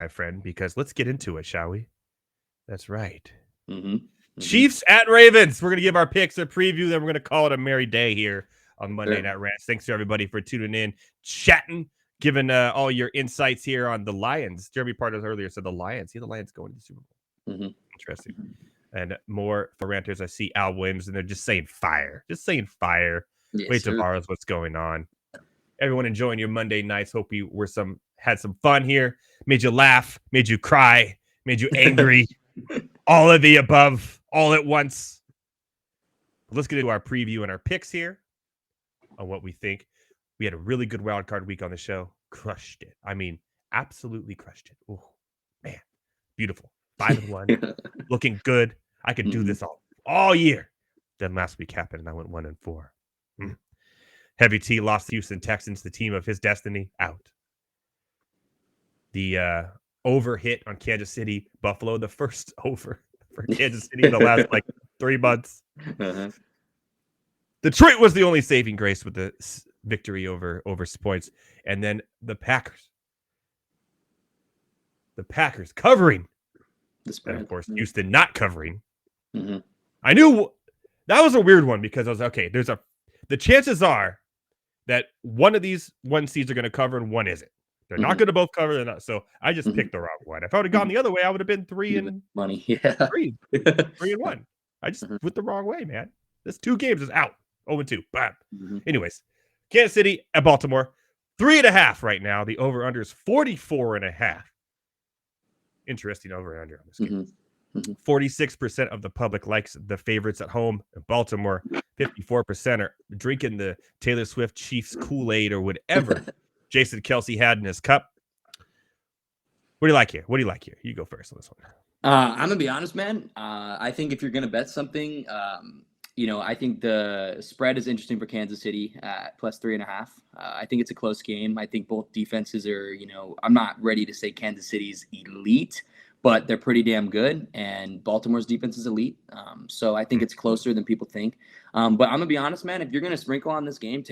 my friend, because let's get into it, shall we? That's right. Mm-hmm. Mm-hmm. Chiefs at Ravens. We're going to give our picks, a preview, then we're going to call it a merry day here on Monday Sure. Night Rants. Thanks to everybody for tuning in, chatting, giving all your insights here on the Lions. Jeremy Pardos earlier said the Lions. See the Lions going to the Super Bowl. Mm-hmm. Interesting. And more for ranters. I see Al Williams, and they're just saying fire. Just saying fire. Yes, Wait, sir. Tavares, what's going on? Everyone enjoying your Monday nights. Hope you had some fun here. Made you laugh, made you cry, made you angry. All of the above, all at once. Let's get into our preview and our picks here on what we think. We had a really good wild card week on the show. Crushed it. I mean, absolutely crushed it. Oh, man. Beautiful. 5-1. Looking good. I could do this all year. Then last week happened and I went 1-4. Heavy T lost to Houston Texans, the team of his destiny, out. The over hit on Kansas City, Buffalo, the first over for Kansas City in the last 3 months. Uh-huh. Detroit was the only saving grace with the victory over points. And then the Packers. The Packers covering. The spread. And of course, Houston not covering. Mm-hmm. I knew that was a weird one because I was okay. The chances are that one of these 1 seeds are going to cover and one isn't. They're not going to both cover. They're not. So I just picked the wrong one. If I would have gone the other way, I would have been 3-1. I just went the wrong way, man. This 2 games is out. 0-2. Bam. Anyways, Kansas City at Baltimore. 3.5 right now. The over-under is 44.5. Interesting over-under on this game. 46% of the public likes the favorites at home in Baltimore. 54% are drinking the Taylor Swift Chiefs Kool-Aid or whatever Jason Kelce had in his cup. What do you like here? You go first on this one. I'm going to be honest, man. I think if you're going to bet something, I think the spread is interesting for Kansas City at plus 3.5. I think it's a close game. I think both defenses are, I'm not ready to say Kansas City's elite, but they're pretty damn good, and Baltimore's defense is elite. So I think it's closer than people think. But I'm gonna be honest, man. If you're gonna sprinkle on this game,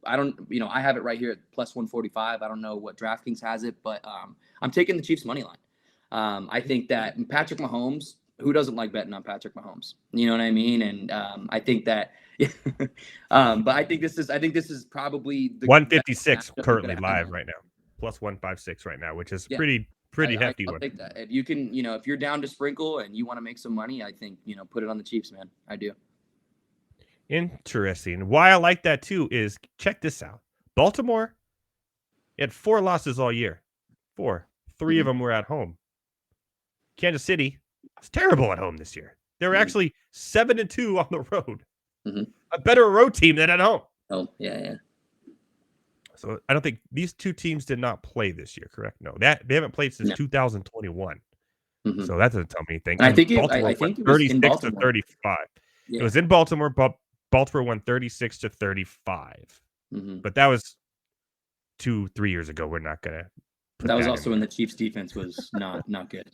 I have it right here at plus 145. I don't know what DraftKings has it, but I'm taking the Chiefs money line. I think that Patrick Mahomes. Who doesn't like betting on Patrick Mahomes? You know what I mean? And I think that. But I think this is probably the 156 currently live right now, plus 156 right now, which is pretty hefty. I'll take that. If you can, if you're down to sprinkle and you want to make some money, I think, put it on the Chiefs, man. I do. Interesting. Why I like that too is check this out. Baltimore had 4 losses all year. 4. 3 of them were at home. Kansas City was terrible at home this year. They were actually 7-2 on the road. A better road team than at home. Oh, yeah. So I don't think these 2 teams did not play this year, correct? No, they haven't played since 2021. So that doesn't tell me anything. I think Baltimore it was 36 to 35. Yeah. It was in Baltimore, but Baltimore won 36 to 35. But that was 2-3 years ago. We're not gonna. That was also when the Chiefs' defense was not good.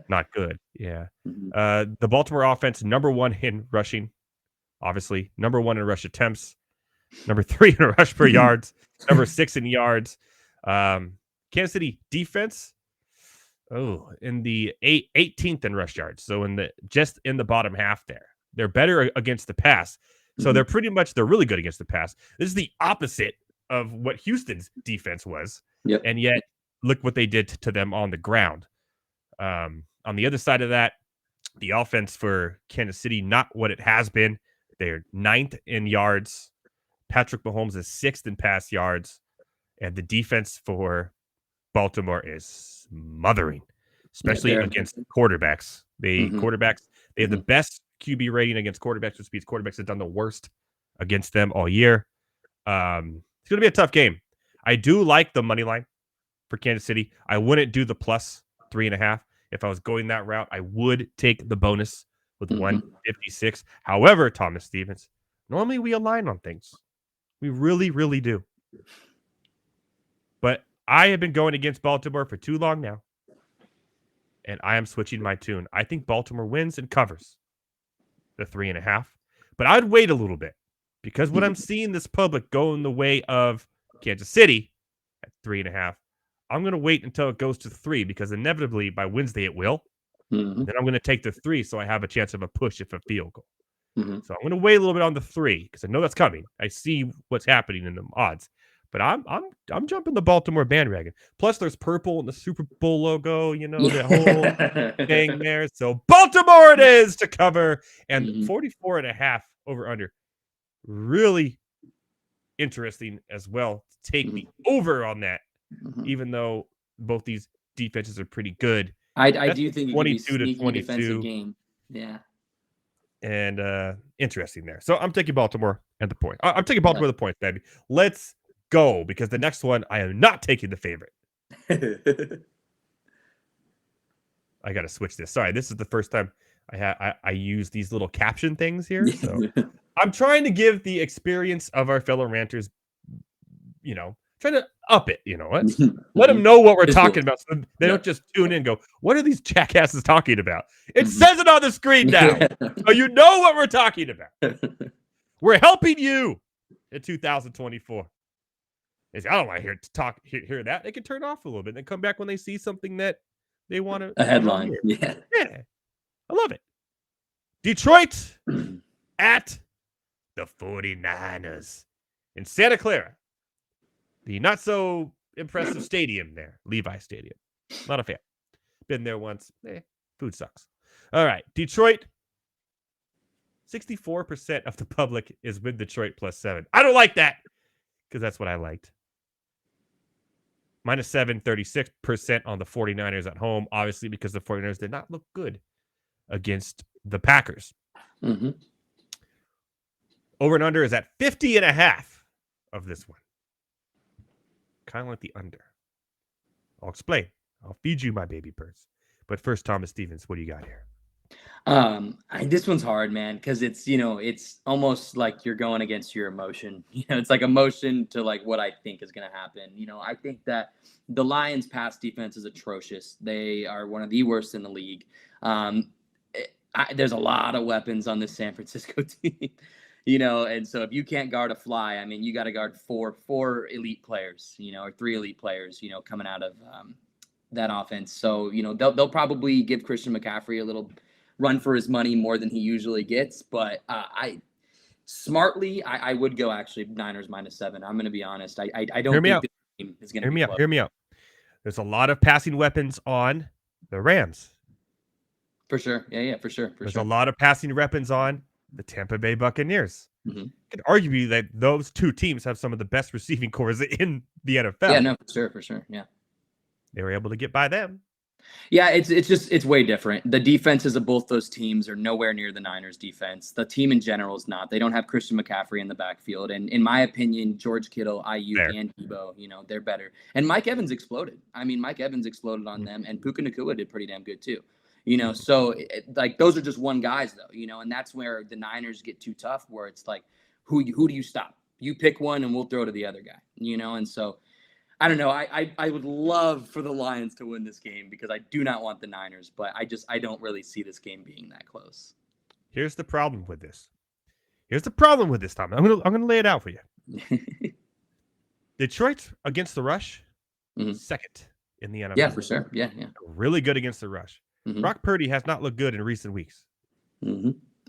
Not good. Yeah. The Baltimore offense, number 1 in rushing, obviously. Number 1 in rush attempts. Number 3 in rush per yards. Number 6 in yards. Kansas City defense. In the 18th in rush yards. So just in the bottom half there. They're better against the pass. So they're really good against the pass. This is the opposite of what Houston's defense was. Yep. And yet, look what they did to them on the ground. On the other side of that, the offense for Kansas City, not what it has been. They're 9th in yards. Patrick Mahomes is 6th in pass yards. And the defense for Baltimore is mothering, especially against quarterbacks. They have the best QB rating against quarterbacks, which means quarterbacks have done the worst against them all year. It's going to be a tough game. I do like the money line for Kansas City. I wouldn't do the plus 3.5. If I was going that route, I would take the bonus with 156. However, Thomas Stephens, normally we align on things. We really, really do. But I have been going against Baltimore for too long now. And I am switching my tune. I think Baltimore wins and covers the 3.5. But I'd wait a little bit because when I'm seeing this public going the way of Kansas City at 3.5, I'm going to wait until it goes to 3 because inevitably by Wednesday it will. Mm-hmm. Then I'm going to take the 3 so I have a chance of a push if a field goal. Mm-hmm. So I'm going to wait a little bit on the 3 because I know that's coming. I see what's happening in the odds, but I'm jumping the Baltimore bandwagon. Plus, there's purple in the Super Bowl logo. You know the whole thing there. So Baltimore it is to cover and 44.5 over under. Really interesting as well. To take the over on that, even though both these defenses are pretty good. I do think it could be 22 to sneaky defensive 22. game. Yeah. And interesting there. So I'm taking Baltimore and the point. I'm taking Baltimore the points, baby. Let's go because the next one I am not taking the favorite. I got to switch this. Sorry, this is the first time I use these little caption things here. So I'm trying to give the experience of our fellow ranters, trying to up it. Let them know what we're talking about, so they don't just tune in and go, "What are these jackasses talking about?" It says it on the screen now, so you know what we're talking about. We're helping you in 2024. I don't want to hear that. They can turn off a little bit and then come back when they see something that they want to. A headline. Yeah. I love it. Detroit at the 49ers in Santa Clara. The not so impressive stadium there, Levi Stadium. Not a fan. Been there once. Food sucks. All right. Detroit. 64% of the public is with Detroit +7. I don't like that because that's what I liked. -7, 36% on the 49ers at home, obviously because the 49ers did not look good against the Packers. Over and under is at 50.5 of this one. Kind of like the under. I'll explain. I'll feed you my baby birds. But first, Thomas Stephens, what do you got here? This one's hard, man, because it's almost like you're going against your emotion. It's like emotion to like what I think is going to happen. I think that the Lions' pass defense is atrocious. They are one of the worst in the league. There's a lot of weapons on this San Francisco team. And so if you can't guard a fly, I mean, you got to guard four elite players, or 3 elite players, coming out of that offense. So, they'll probably give Christian McCaffrey a little run for his money more than he usually gets. But I would go actually Niners -7. I'm going to be honest. I don't think this game is going to be close. Hear me out. There's a lot of passing weapons on the Rams. For sure. Yeah, for sure. There's a lot of passing weapons on the Tampa Bay Buccaneers. You could argue that those two teams have some of the best receiving cores in the NFL. Yeah, no, for sure. Yeah. They were able to get by them. Yeah, it's way different. The defenses of both those teams are nowhere near the Niners defense. The team in general is not. They don't have Christian McCaffrey in the backfield. And in my opinion, George Kittle, Ayuk, and Debo, they're better. And Mike Evans exploded. I mean, Mike Evans exploded on them, and Puka Nacua did pretty damn good too. So like those are just one guys though, and that's where the Niners get too tough, where it's like, who do you stop? You pick one and we'll throw to the other guy, and so I don't know. I would love for the Lions to win this game because I do not want the Niners, but I don't really see this game being that close. Here's the problem with this. Tom. I'm gonna lay it out for you. Detroit against the rush, second in the NFL. Yeah, for sure. Yeah. Really good against the rush. Brock Purdy has not looked good in recent weeks.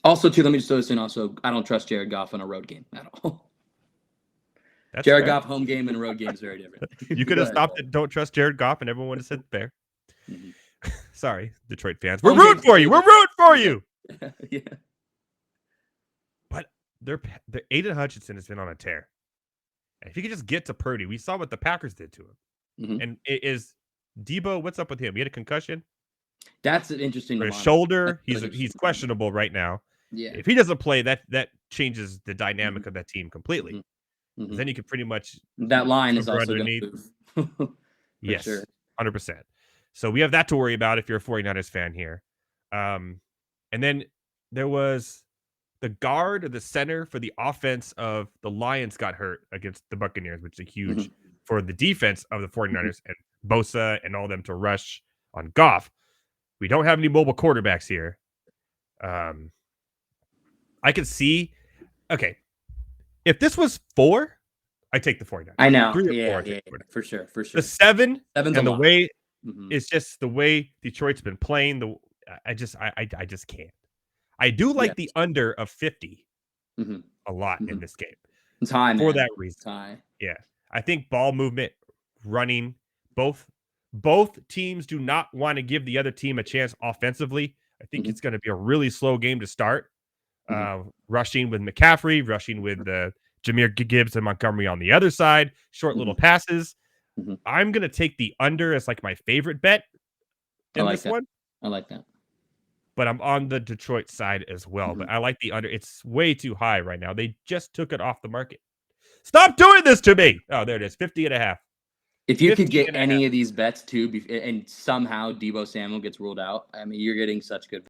Also, too, let me just throw this in. Also, I don't trust Jared Goff in a road game at all. That's Jared fair. Goff home game and a road game is very different. You could have stopped it. Don't trust Jared Goff, and everyone would have said fair. Sorry, Detroit fans. We're rooting for you. We're rooting for you. Yeah. But their Aiden Hutchinson has been on a tear. And if he could just get to Purdy, we saw what the Packers did to him. And it is Debo. What's up with him? He had a concussion. That's an interesting. For his shoulder. He's questionable right now. Yeah. If he doesn't play, that changes the dynamic of that team completely. Then you can pretty much that line is also underneath. Yes, sure. 100%. So we have that to worry about if you're a 49ers fan here. And then there was the guard or the center for the offense of the Lions got hurt against the Buccaneers, which is huge for the defense of the 49ers and Bosa and all them to rush on Goff. We don't have any mobile quarterbacks here. I could see. Okay. If this was 4, I take the 49ers. I know. 3 or 4, Yeah, I take yeah, the 49ers. for sure, for The sure. 7 Seven's a and the lot. way Mhm, it's just the way Detroit's been playing. I just can't. I do yeah. like the under of 50 Mhm, a lot in mhm. this game It's high, for man. that reason. It's high. Yeah. I think ball movement, running, both teams do not want to give the other team a chance offensively. I think Mhm, it's going to be a really slow game to start. mhm, Rushing with McCaffrey, rushing with Jameer Gibbs and Montgomery on the other side, short little mhm, passes. mhm. I'm going to take the under as like my favorite bet I in like this that. one, I like that. but I'm on the Detroit side as well. But Mhm. I like the under. It's way too high right now. They just took it off the market. Stop doing this to me. Oh, there it is. 50.5. If you could 50 get and a half. any of these bets too, and somehow Debo Samuel gets ruled out, I mean, you're getting such good